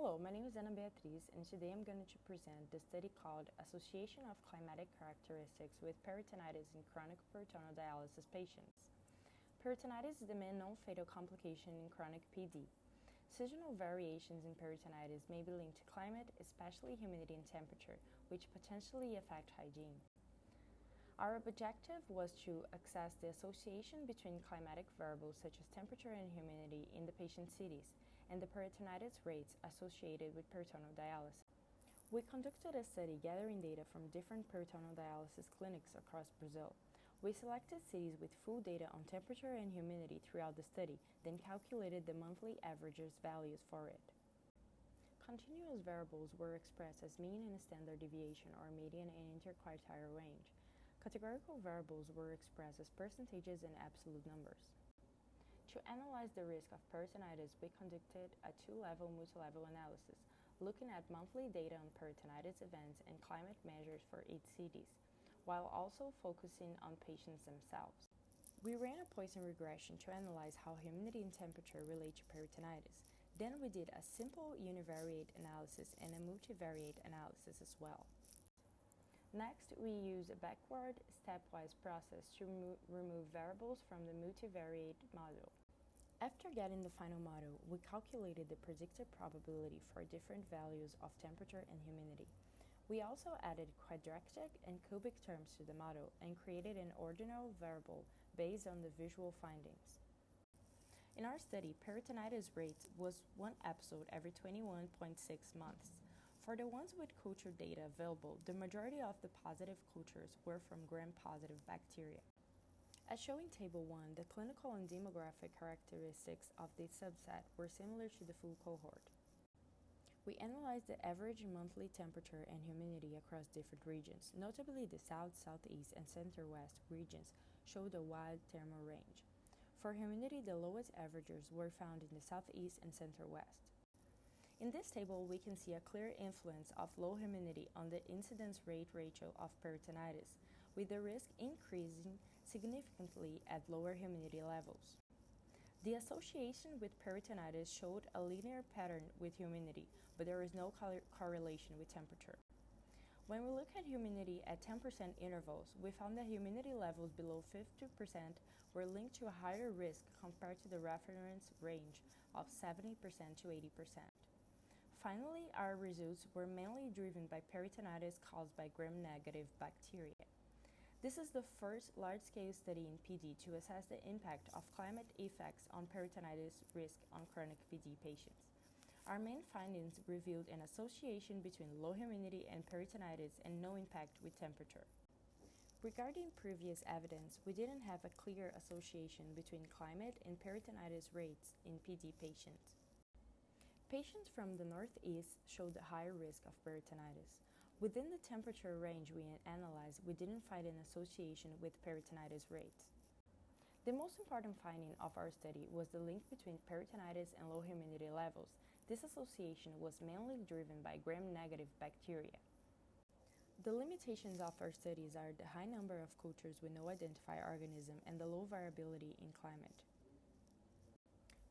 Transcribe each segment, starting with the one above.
Hello, my name is Ana Beatriz, and today I'm going to present the study called Association of Climatic Characteristics with Peritonitis in Chronic Peritoneal Dialysis Patients. Peritonitis is the main known fatal complication in chronic PD. Seasonal variations in peritonitis may be linked to climate, especially humidity and temperature, which potentially affect hygiene. Our objective was to assess the association between climatic variables such as temperature and humidity in the patient's cities and the peritonitis rates associated with peritoneal dialysis. We conducted a study gathering data from different peritoneal dialysis clinics across Brazil. We selected cities with full data on temperature and humidity throughout the study, then calculated the monthly averages values for it. Continuous variables were expressed as mean and standard deviation or median and interquartile range. Categorical variables were expressed as percentages and absolute numbers. To analyze the risk of peritonitis, we conducted a two-level multi-level analysis, looking at monthly data on peritonitis events and climate measures for each cities, while also focusing on patients themselves. We ran a Poisson regression to analyze how humidity and temperature relate to peritonitis. Then we did a simple univariate analysis and a multivariate analysis as well. Next, we use a backward, stepwise process to remove variables from the multivariate model. After getting the final model, we calculated the predicted probability for different values of temperature and humidity. We also added quadratic and cubic terms to the model and created an ordinal variable based on the visual findings. In our study, peritonitis rate was 1 episode every 21.6 months. For the ones with culture data available, the majority of the positive cultures were from gram-positive bacteria. As shown in Table 1, the clinical and demographic characteristics of this subset were similar to the full cohort. We analyzed the average monthly temperature and humidity across different regions. Notably, the South, Southeast, and Center-West regions showed a wide thermal range. For humidity, the lowest averages were found in the Southeast and Center-West. In this table, we can see a clear influence of low humidity on the incidence rate ratio of peritonitis, with the risk increasing significantly at lower humidity levels. The association with peritonitis showed a linear pattern with humidity, but there is no correlation with temperature. When we look at humidity at 10% intervals, we found that humidity levels below 50% were linked to a higher risk compared to the reference range of 70% to 80%. Finally, our results were mainly driven by peritonitis caused by gram-negative bacteria. This is the first large-scale study in PD to assess the impact of climate effects on peritonitis risk on chronic PD patients. Our main findings revealed an association between low humidity and peritonitis and no impact with temperature. Regarding previous evidence, we didn't have a clear association between climate and peritonitis rates in PD patients. Patients from the Northeast showed a higher risk of peritonitis. Within the temperature range we analyzed, we didn't find an association with peritonitis rates. The most important finding of our study was the link between peritonitis and low humidity levels. This association was mainly driven by gram-negative bacteria. The limitations of our studies are the high number of cultures with no identified organism and the low variability in climate.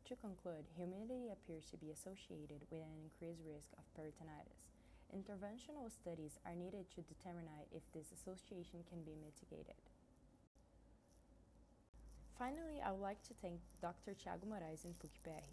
To conclude, humidity appears to be associated with an increased risk of peritonitis. Interventional studies are needed to determine if this association can be mitigated. Finally, I would like to thank Dr. Thiago Moraes and PUC-PR.